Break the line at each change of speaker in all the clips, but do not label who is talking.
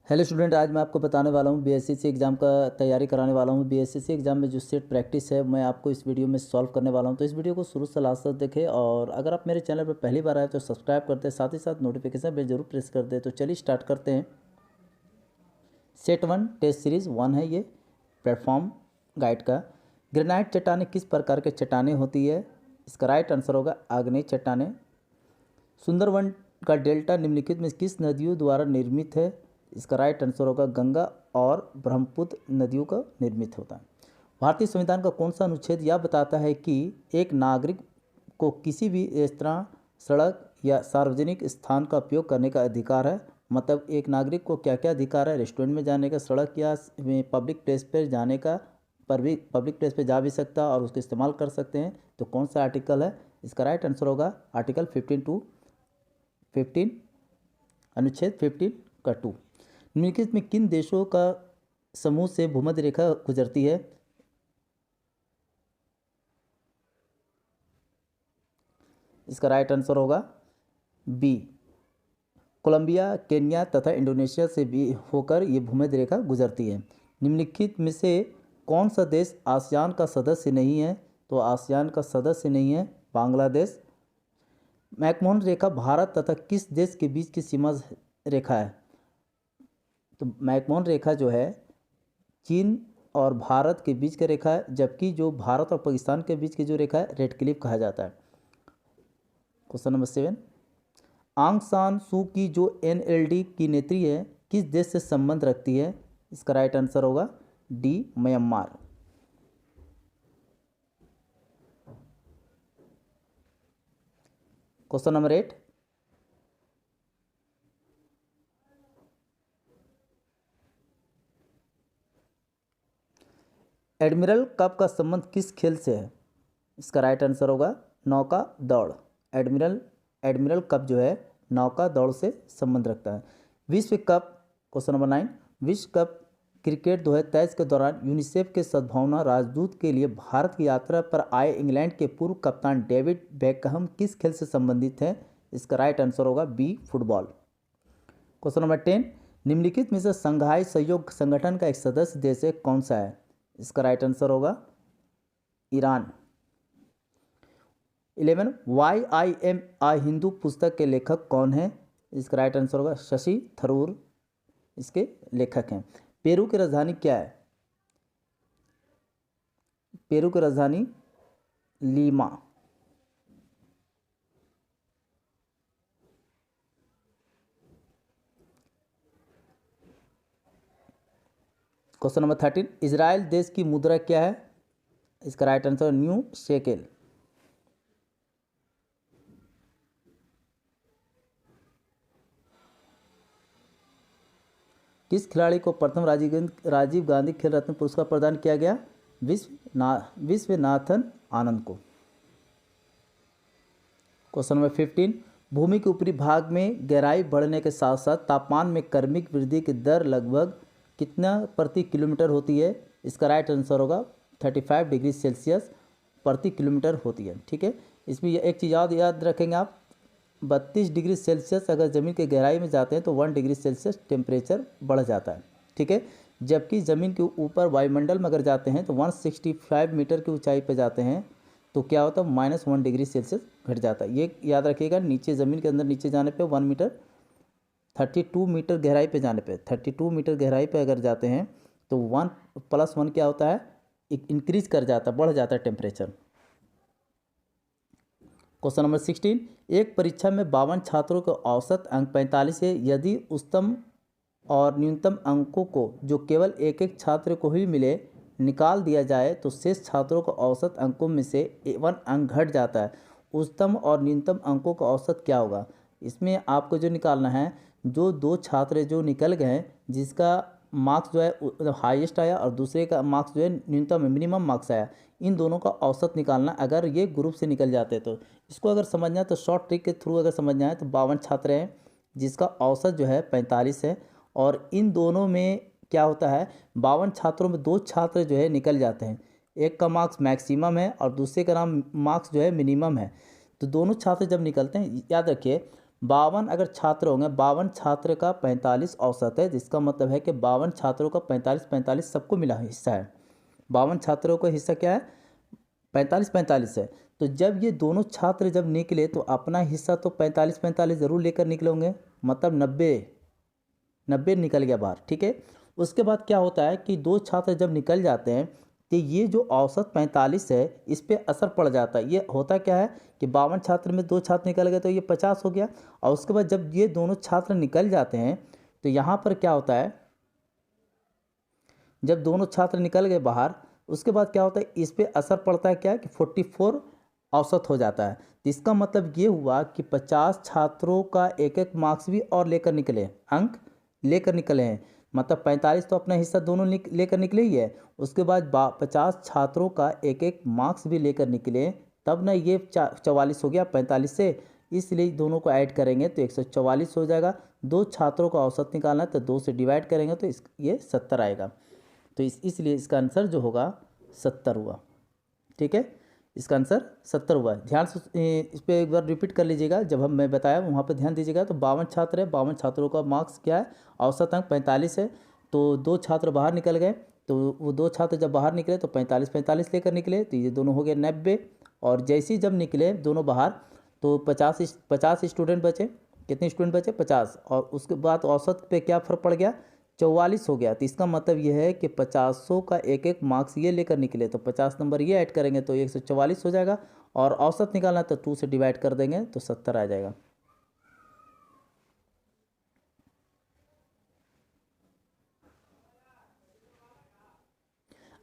Hello student, आज मैं आपको बताने वाला हूँ बीएसएससी एग्ज़ाम का तैयारी कराने वाला हूँ। बीएसएससी एग्ज़ाम में जो सेट प्रैक्टिस है मैं आपको इस वीडियो में सॉल्व करने वाला हूँ। तो इस वीडियो को शुरू से लास्ट तक देखें और अगर आप मेरे चैनल पर पहली बार आए तो सब्सक्राइब करते हैं, साथ ही साथ नोटिफिकेशन बेल जरूर प्रेस कर दें। तो चलिए स्टार्ट करते हैं। सेट 1 टेस्ट सीरीज़ 1 है ये प्लेटफॉर्म गाइड का। ग्रेनाइट चट्टानें किस प्रकार के चट्टानें होती है? इसका राइट आंसर होगा आग्नेय चट्टानें। सुंदरवन का डेल्टा निम्नलिखित में किस नदियों द्वारा निर्मित है? इसका राइट आंसर होगा गंगा और ब्रह्मपुत्र नदियों का निर्मित होता है। भारतीय संविधान का कौन सा अनुच्छेद यह बताता है कि एक नागरिक को किसी भी रेस्तरां, सड़क या सार्वजनिक स्थान का उपयोग करने का अधिकार है? मतलब एक नागरिक को क्या क्या अधिकार है? रेस्टोरेंट में जाने का, सड़क या पब्लिक प्लेस पर जाने का, पर भी पब्लिक प्लेस पे जा भी सकता और उसका इस्तेमाल कर सकते हैं। तो कौन सा आर्टिकल है? इसका राइट आंसर होगा आर्टिकल 15 अनुच्छेद 15 का 2। निम्नलिखित में किन देशों का समूह से भूमध्य रेखा गुजरती है? इसका राइट आंसर होगा बी, कोलंबिया, केन्या तथा इंडोनेशिया से भी होकर ये भूमध्य रेखा गुजरती है। निम्नलिखित में से कौन सा देश आसियान का सदस्य नहीं है? तो आसियान का सदस्य नहीं है बांग्लादेश। मैकमोहन रेखा भारत तथा किस देश के बीच की सीमा रेखा है? तो मैकमोहन रेखा जो है चीन और भारत के बीच का रेखा है, जबकि जो भारत और पाकिस्तान के बीच की जो रेखा है रेड क्लिफ कहा जाता है। क्वेश्चन नंबर 7, आंग सान सू की जो एनएलडी की नेत्री है किस देश से संबंध रखती है? इसका राइट आंसर होगा D, Myanmar. Question number 8, admiral cup का संबंध किस खेल से है? इसका राइट आंसर होगा नौका दौड़। एडमिरल कप जो है नौका दौड़ से संबंध रखता है। विश्व कप, क्वेश्चन नंबर 9, विश्व कप क्रिकेट 2023 के दौरान यूनिसेफ के सद्भावना राजदूत के लिए भारत की यात्रा पर आए इंग्लैंड के पूर्व कप्तान डेविड बेकहम किस खेल से संबंधित है? इसका राइट आंसर होगा बी, फुटबॉल। क्वेश्चन नंबर 10, निम्नलिखित में से संघाई सहयोग संगठन का एक सदस्य देश है कौन सा है? इसका राइट आंसर होगा ईरान। 11, YIM आ हिंदू पुस्तक के लेखक कौन है? इसका राइट आंसर होगा शशि थरूर इसके लेखक हैं। पेरू की राजधानी क्या है? पेरू की राजधानी लीमा। क्वेश्चन नंबर 13, इजराइल देश की मुद्रा क्या है? इसका राइट आंसर न्यू शेकेल। किस खिलाड़ी को प्रथम राजीव गांधी खेल रत्न पुरस्कार प्रदान किया गया? विश्वनाथन आनंद को। क्वेश्चन नंबर 15, भूमि के ऊपरी भाग में गहराई बढ़ने के साथ साथ तापमान में क्रमिक वृद्धि की दर लगभग कितना प्रति किलोमीटर होती है? इसका राइट आंसर होगा 35 डिग्री सेल्सियस प्रति किलोमीटर होती है। ठीक है, इसमें एक चीज़ याद रखेंगे आप, 32 डिग्री सेल्सियस अगर ज़मीन के गहराई में जाते हैं तो 1 डिग्री सेल्सियस टेम्परेचर बढ़ जाता है। ठीक है, जबकि ज़मीन के ऊपर वायुमंडल में अगर जाते हैं तो 165 मीटर की ऊंचाई पर जाते हैं तो क्या होता है, -1 डिग्री सेल्सियस घट जाता है। ये याद रखिएगा, नीचे ज़मीन के अंदर नीचे जाने पे 1 मीटर 32 मीटर गहराई पे जाने पे 32 मीटर गहराई पे अगर जाते हैं तो 1 + 1 क्या होता है, इंक्रीज कर जाता है, बढ़ जाता है टेम्परेचर। क्वेश्चन नंबर 16, एक परीक्षा में 52 छात्रों का औसत अंक 45 है। यदि उच्चतम और न्यूनतम अंकों को जो केवल एक एक छात्र को ही मिले निकाल दिया जाए तो शेष छात्रों को औसत अंकों में से 1 अंक घट जाता है। उच्चतम और न्यूनतम अंकों का औसत क्या होगा? इसमें आपको जो निकालना है, जो 2 छात्र जो निकल गए जिसका मार्क्स जो है हाईएस्ट आया और दूसरे का मार्क्स जो है न्यूनतम मिनिमम मार्क्स आया, इन दोनों का औसत निकालना। अगर ये ग्रुप से निकल जाते तो इसको अगर समझना है तो शॉर्ट ट्रिक के थ्रू अगर समझना है तो 52 छात्र हैं जिसका औसत जो है 45 है और इन दोनों में क्या होता है, 52 छात्रों में 2 छात्र जो है निकल जाते हैं, एक का मार्क्स मैक्सिमम है और दूसरे का नाम मार्क्स जो है मिनिमम है। तो दोनों छात्र जब निकलते हैं, याद रखिए 52 अगर छात्र होंगे, 52 छात्र का 45 औसत है, जिसका मतलब है कि 52 छात्रों का 45 सबको मिला हिस्सा है। 52 छात्रों का हिस्सा क्या है? 45 है। तो जब ये दोनों छात्र जब निकले तो अपना हिस्सा तो 45 ज़रूर लेकर निकले होंगे, मतलब 90 निकल गया बाहर, ठीक है। उसके बाद क्या होता है कि दो छात्र जब निकल जाते हैं तो ये जो औसत 45 है इस पर असर पड़ जाता है। ये होता क्या है कि 52 छात्र में दो छात्र निकल गए तो ये 50 हो गया। और उसके बाद जब ये दोनों छात्र निकल जाते हैं तो यहाँ पर क्या होता है, जब दोनों छात्र निकल गए बाहर, उसके बाद क्या होता है, इस पर असर पड़ता है क्या है कि 44 औसत हो जाता है। तो इसका मतलब ये हुआ कि 50 छात्रों का एक एक मार्क्स भी और लेकर निकले, अंक लेकर निकले हैं। मतलब 45 तो अपना हिस्सा दोनों लेकर निकले ही है, उसके बाद 50 छात्रों का एक एक मार्क्स भी लेकर निकले, तब ना ये 44 हो गया 45 से, इसलिए दोनों को ऐड करेंगे तो 144 हो जाएगा। दो छात्रों का औसत निकालना है तो 2 से डिवाइड करेंगे तो ये 70 आएगा। तो इसलिए इसका आंसर जो होगा 70 हुआ, ठीक है। इसका आंसर 70 हुआ है। ध्यान से इस पर एक बार रिपीट कर लीजिएगा, जब हम मैं बताया वहाँ पर ध्यान दीजिएगा। तो 52 छात्र है, 52 छात्रों का मार्क्स क्या है, औसत अंक 45 है। तो दो छात्र बाहर निकल गए, तो वो दो छात्र जब बाहर निकले तो 45 लेकर निकले, तो ये दोनों हो गए 90। और जैसे ही जब निकले दोनों बाहर तो 50 स्टूडेंट बचे। कितने स्टूडेंट बचे? 50। और उसके बाद औसत पे क्या फ़र्क पड़ गया? 44 हो गया। तो इसका मतलब यह है कि 50 का एक एक मार्क्स ये लेकर निकले, तो 50 नंबर ये ऐड करेंगे तो 144 हो जाएगा। और औसत निकालना तो 2 से डिवाइड कर देंगे तो 70 आ जाएगा।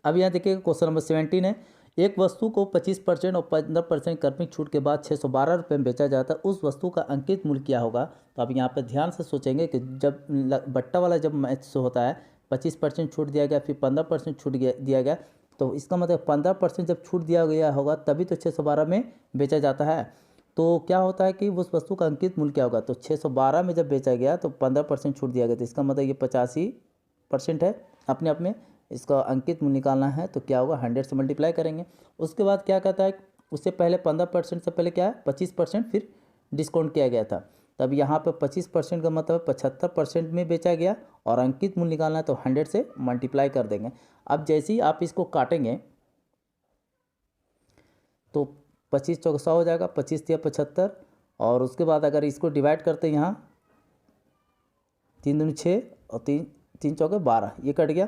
अब यहाँ देखिए क्वेश्चन नंबर 17 है। एक वस्तु को 25% और 15% कर्मिक छूट के बाद 612 रुपये में बेचा जाता है, उस वस्तु का अंकित मूल्य क्या होगा? तो अब यहाँ पे ध्यान से सोचेंगे कि जब बट्टा वाला जब मैथ्स होता है, 25% छूट दिया गया, फिर 15% छूट दिया गया, तो इसका मतलब 15% जब छूट दिया गया होगा तभी तो 612 में बेचा जाता है। तो क्या होता है कि उस वस्तु का अंकित मूल्य क्या होगा? तो 612 में जब बेचा गया तो 15% छूट दिया गया, तो इसका मतलब ये 85% है अपने आप में। इसका अंकित मूल्य निकालना है तो क्या होगा? 100 से मल्टीप्लाई करेंगे। उसके बाद क्या कहता है, उससे पहले 15% से पहले क्या है? 25% फिर डिस्काउंट किया गया था। तब यहाँ पे 25% का मतलब 75% में बेचा गया, और अंकित मूल्य निकालना है तो 100 से मल्टीप्लाई कर देंगे। अब जैसे ही आप इसको काटेंगे तो 25 चौक 100 हो जाएगा, 25 या 75। और उसके बाद अगर इसको डिवाइड करते हैं, यहाँ 3 दूनी 6 और 3 चौके 12, ये कट गया।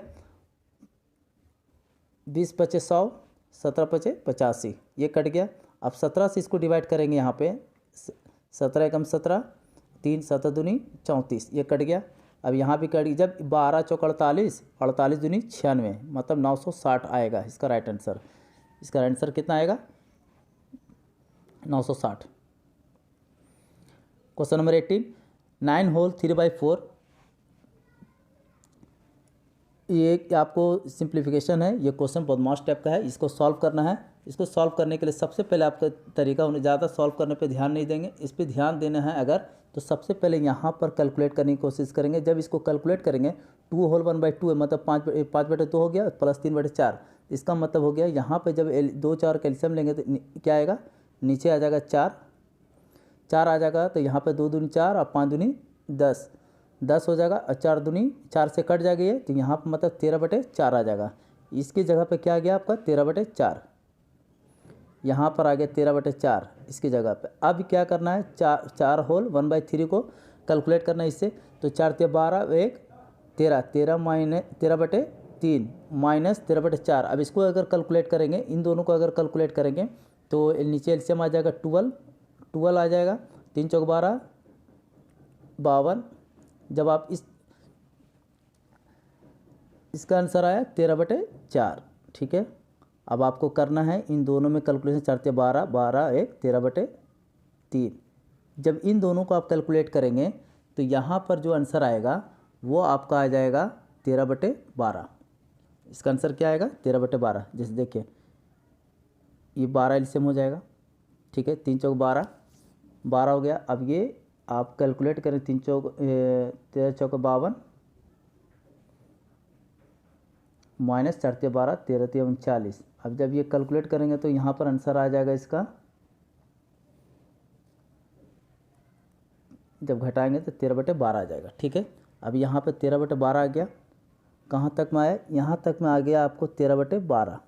20 पचे 100, 17 पचे 85, ये कट गया। अब 17 से इसको डिवाइड करेंगे, यहाँ पे 17 एकम 17, 3 7 दूनी 34, ये कट गया। अब यहाँ भी कट गया। जब 12 चौक 48, 48 दूनी 96, मतलब 960 आएगा इसका राइट आंसर। इसका आंसर कितना आएगा? 960। Question number 18, 9 whole 3/4। ये आपको सिंप्लीफिकेशन है, ये क्वेश्चन बदमाश टाइप का है, इसको सॉल्व करना है। इसको सॉल्व करने के लिए सबसे पहले आपका तरीका, उन्हें ज़्यादा सॉल्व करने पे ध्यान नहीं देंगे, इस पे ध्यान देना है अगर, तो सबसे पहले यहाँ पर कैलकुलेट करने की कोशिश करेंगे। जब इसको कैलकुलेट करेंगे 2 होल 1/2 है, मतलब 5/2 हो गया, प्लस 3/4। इसका मतलब हो गया यहाँ पर जब 2 4 कैल्शियम लेंगे तो क्या आएगा? नीचे आ जाएगा 4 आ जाएगा। तो यहाँ पर 2 दूनी 4 और 5 दूनी 10 हो जाएगा। और 4 दूनी 4 से कट जाएगी ये, तो यहाँ पर मतलब 13/4 आ जाएगा। इसकी जगह पे क्या आ गया आपका? 13/4। यहाँ पर आ गया 13/4 इसकी जगह पे। अब क्या करना है? 4 होल 1/3 को कैलकुलेट करना है इससे। तो 4 × 12 1 13, 13 माइनस 13/3 माइनस 13/4। अब इसको अगर कैलकुलेट करेंगे, इन दोनों को अगर कैलकुलेट करेंगे तो नीचे एलसीएम आ जाएगा 12 आ जाएगा। 3 चौक 12, 52। जब आप इसका आंसर आया 13/4, ठीक है। अब आपको करना है इन दोनों में कैलकुलेशन, 4 × 12, 12 1 13/3। जब इन दोनों को आप कैलकुलेट करेंगे तो यहाँ पर जो आंसर आएगा वो आपका आ जाएगा 13/12। इसका आंसर क्या आएगा? 13/12। जैसे देखिए ये 12 एलसीएम हो जाएगा, ठीक है। 3 चौक 12, 12 हो गया। अब ये आप कैलकुलेट करें, 3 चौक 13 चौक 52 माइनस 4 × 12, 13 × 39। अब जब ये कैलकुलेट करेंगे तो यहाँ पर आंसर आ जाएगा इसका जब घटाएंगे तो 13/12 आ जाएगा। ठीक है, अब यहाँ पे 13/12 आ गया। कहाँ तक में आया? यहाँ तक में आ गया आपको 13/12।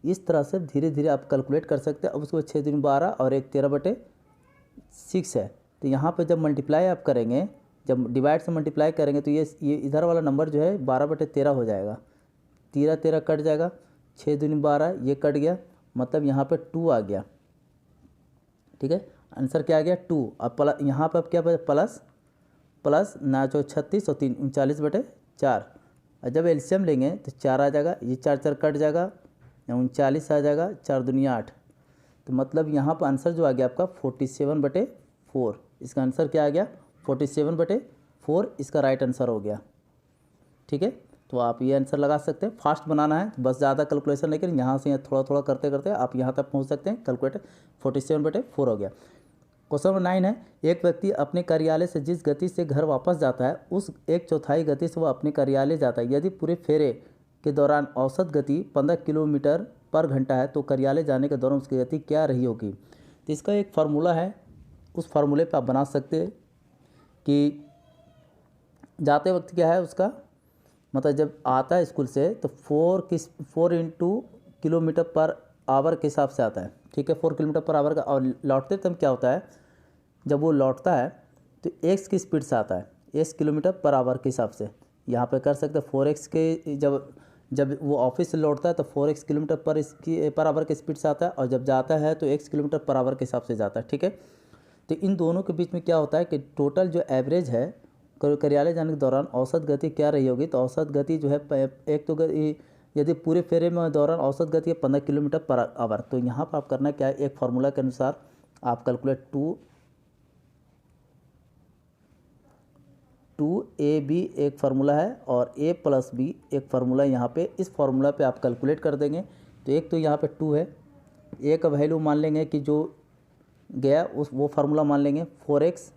इस तरह से धीरे धीरे आप कैलकुलेट कर सकते हैं। अब उसको 6 दूनी 12 और एक 13/6 है। तो यहाँ पे जब मल्टीप्लाई आप करेंगे, जब डिवाइड से मल्टीप्लाई करेंगे तो ये इधर वाला नंबर जो है 12/13 हो जाएगा। 13 कट जाएगा, 6 दूनी 12, ये कट गया, मतलब यहाँ पे 2 आ गया। ठीक है, आंसर क्या आ गया? 2। अब प्लस यहाँ पर अब क्या प्लस प्लस ना, 36 और 3 39/4। और जब एलसीएम लेंगे तो 4 आ जाएगा, ये 4 4 कट जाएगा, 39 आ जाएगा, 4 दूनी 8। तो मतलब यहाँ पर आंसर जो आ गया आपका 47/4। इसका आंसर क्या आ गया? 47/4 इसका राइट आंसर हो गया। ठीक है, तो आप ये आंसर लगा सकते हैं। फास्ट बनाना है बस, ज़्यादा कैलकुलेशन लेकिन यहाँ से थोड़ा थोड़ा करते करते आप यहाँ तक पहुँच सकते हैं। कैलकुलेटर 47/4 हो गया। क्वेश्चन नंबर 9 है, एक व्यक्ति अपने कार्यालय से जिस गति से घर वापस जाता है उस 1/4 गति से वह अपने कार्यालय जाता है। यदि पूरे फेरे के दौरान औसत गति 15 किलोमीटर पर घंटा है तो कार्यालय जाने के दौरान उसकी गति क्या रही होगी? तो इसका एक फार्मूला है, उस फार्मूले पर आप बना सकते हैं कि जाते वक्त क्या है उसका, मतलब जब आता है स्कूल से तो 4 इंटू किलोमीटर पर आवर के हिसाब से आता है। ठीक है, 4 किलोमीटर पर आवर का। और लौटते तब क्या होता है, जब वो लौटता है तो एक्स की स्पीड से आता है, एक्स किलोमीटर पर आवर के हिसाब से। यहाँ पे कर सकते हैं 4x के, जब वो ऑफिस से लौटता है तो 4x किलोमीटर पर आवर के स्पीड से आता है, और जब जाता है तो x किलोमीटर पर आवर के हिसाब से जाता है। ठीक है, तो इन दोनों के बीच में क्या होता है कि टोटल जो एवरेज है कार्यालय जाने के दौरान औसत गति क्या रही होगी? तो औसत गति जो है, एक तो यदि पूरे फेरे में दौरान औसत गति है 15 किलोमीटर पर आवर, तो यहाँ पर आप करना क्या है, एक फार्मूला के अनुसार आप कैलकुलेट 2ab एक फार्मूला है और a + b एक फार्मूला यहाँ पे, इस फार्मूला पे आप कैलकुलेट कर देंगे। तो एक तो यहाँ पे 2 है, a का वैल्यू मान लेंगे कि जो गया उस वो फार्मूला मान लेंगे 4x,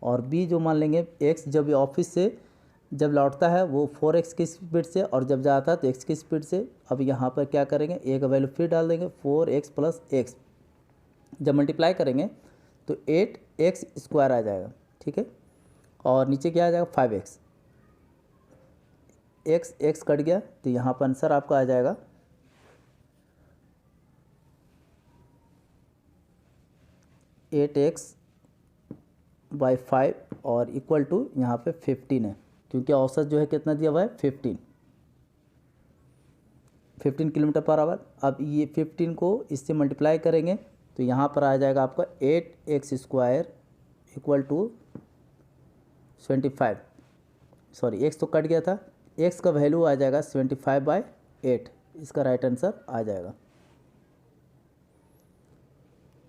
और b जो मान लेंगे x, जब ऑफिस से जब लौटता है वो 4x की स्पीड से और जब जाता है तो x की स्पीड से। अब यहाँ पर क्या करेंगे, a का वैल्यू फिर डाल देंगे 4x + x, जब मल्टीप्लाई करेंगे तो 8x² आ जाएगा। ठीक है, और नीचे क्या आ जाएगा 5x, x कट गया, तो यहाँ पर आंसर आपका आ जाएगा 8x/5 और इक्वल टू यहाँ पे 15 है, क्योंकि औसत जो है कितना दिया हुआ है 15 किलोमीटर पर आवर। अब ये 15 को इससे मल्टीप्लाई करेंगे तो यहाँ पर आ जाएगा आपका 8x² equal to 25, sorry x तो कट गया था, x का वैल्यू आ जाएगा 75/8। इसका राइट आंसर आ जाएगा,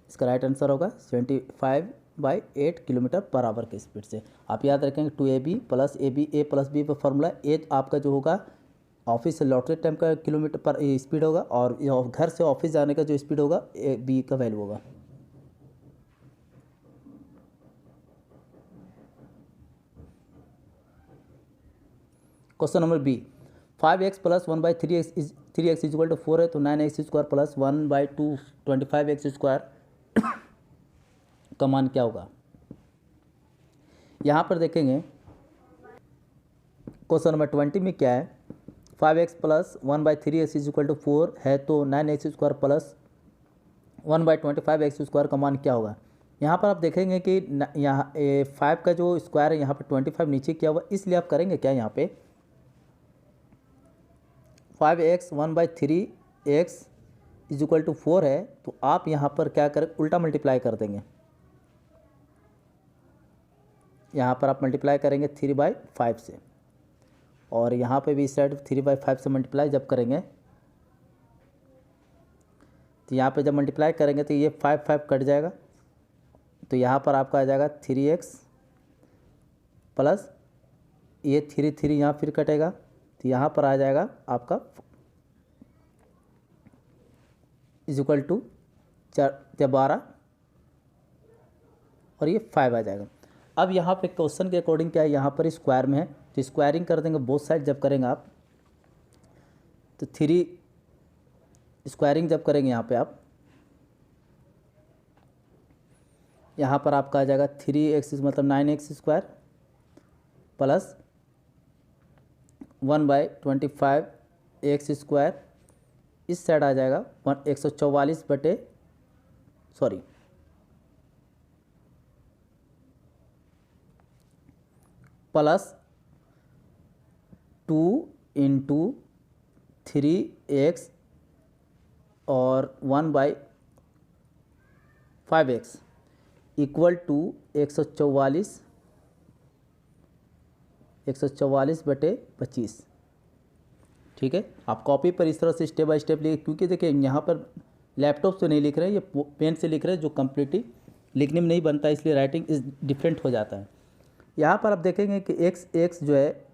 इसका राइट आंसर होगा 75/8 किलोमीटर पर आवर की स्पीड से। आप याद रखेंगे 2ab + ab, a + b पर फॉर्मूला, a आपका जो होगा ऑफिस से लौटते टाइम का किलोमीटर पर स्पीड होगा, और घर से ऑफिस जाने का जो स्पीड होगा b का वैल्यू होगा। Question number B, 5x + 1/3x equal to 4 है, तो 9x² + 1/2 25x² का मान क्या होगा? यहाँ पर देखेंगे क्वेश्चन नंबर 20 में क्या है, 5x + 1/3x इक्वल टू 4 है, तो 9x² + 1/25x² का मान क्या होगा? यहाँ पर आप देखेंगे कि यहाँ 5 का जो स्क्वायर है यहाँ पर 25 नीचे किया हुआ, इसलिए आप करेंगे क्या, यहाँ पे 5x 1/3x इक्वल टू 4 है, तो आप यहाँ पर क्या करें, उल्टा मल्टीप्लाई कर देंगे। यहाँ पर आप मल्टीप्लाई करेंगे 3/5 से, और यहाँ पे भी इस साइड 3/5 से मल्टीप्लाई जब करेंगे तो यहाँ पे जब मल्टीप्लाई करेंगे तो ये 5 कट जाएगा, तो यहाँ पर आपका आ जाएगा 3x प्लस ये 3 यहाँ फिर कटेगा, तो यहाँ पर आ जाएगा आपका इक्वल टू 12 और ये 5 आ जाएगा। अब यहाँ पे क्वेश्चन के अकॉर्डिंग क्या है, यहाँ पर स्क्वायर में है तो स्क्वायरिंग कर देंगे बोथ साइड। जब करेंगे आप तो 3 स्क्वायरिंग जब करेंगे यहाँ पे आप यहाँ पर आपका आ जाएगा 3x मतलब 9x² प्लस 1/25x²। इस साइड आ जाएगा 144 बटे सॉरी प्लस 2 इंटू 3x और 1/5x इक्वल टू 144 बटे 25। ठीक है, आप कॉपी पर इस तरह से स्टेप बाय स्टेप लिखिए, क्योंकि देखिए यहाँ पर लैपटॉप से नहीं लिख रहे हैं, ये पेन से लिख रहे हैं, जो कम्प्लीटली लिखने में नहीं बनता, इसलिए राइटिंग इस डिफरेंट हो जाता है। यहाँ पर आप देखेंगे कि x जो है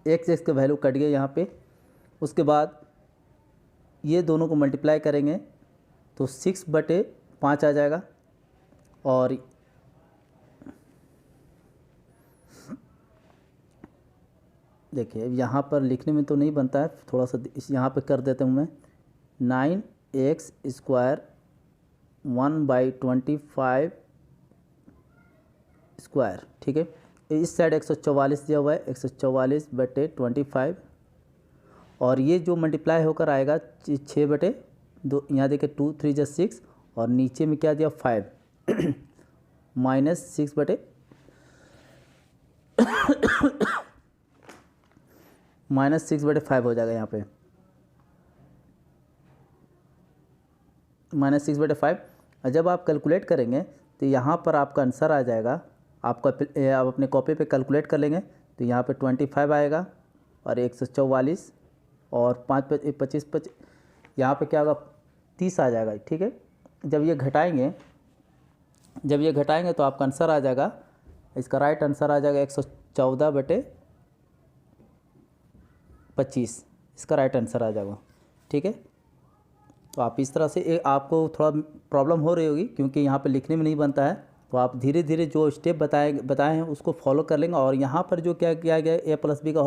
x का वैल्यू कट गया यहाँ पे। उसके बाद ये दोनों को मल्टीप्लाई करेंगे तो 6/5 आ जाएगा। और देखिए यहाँ पर लिखने में तो नहीं बनता है, थोड़ा सा इस यहाँ पे कर देता हूँ मैं। 9x² 1/25²। ठीक है, इस साइड 144 दिया हुआ है, 144 बटे 25। और ये जो मल्टीप्लाई होकर आएगा 6/2, यहाँ देखिए 2 3 + 6 और नीचे में क्या दिया 5 -6 बटे -6/5 हो जाएगा यहाँ पे, -6/5। और जब आप कैलकुलेट करेंगे तो यहाँ पर आपका आंसर आ जाएगा, आप अपने कॉपी पे कैलकुलेट कर लेंगे तो यहाँ पे 25 आएगा और 144 और 5 25 यहाँ पे क्या होगा 30 आ जाएगा। ठीक है, जब ये घटाएंगे तो आपका आंसर आ जाएगा, इसका राइट आंसर आ जाएगा 114/25, इसका राइट आंसर आ जाएगा। ठीक है, तो आप इस तरह से आपको थोड़ा प्रॉब्लम हो रही होगी क्योंकि यहाँ पे लिखने में नहीं बनता है, तो आप धीरे धीरे जो स्टेप बताए हैं उसको फॉलो कर लेंगे। और यहाँ पर जो क्या किया गया a+b का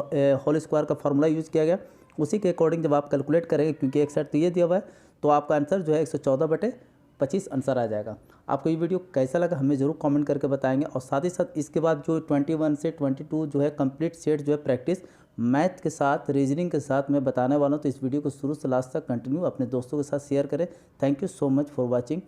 होल स्क्वायर का फॉर्मूला यूज़ किया गया, उसी के अकॉर्डिंग जब आप कैलकुलेट करेंगे, क्योंकि एक साइड तो ये दिया हुआ है, तो आपका आंसर जो है 114/25 आंसर आ जाएगा। आपको ये वीडियो कैसा लगा हमें ज़रूर कमेंट करके बताएंगे। और साथ ही साथ इसके बाद जो 21 से 22 जो है कंप्लीट सेट जो है प्रैक्टिस मैथ के साथ रीजनिंग के साथ मैं बताने वाला हूँ, तो इस वीडियो को शुरू से लास्ट तक कंटिन्यू अपने दोस्तों के साथ शेयर करें। Thank you so much for watching.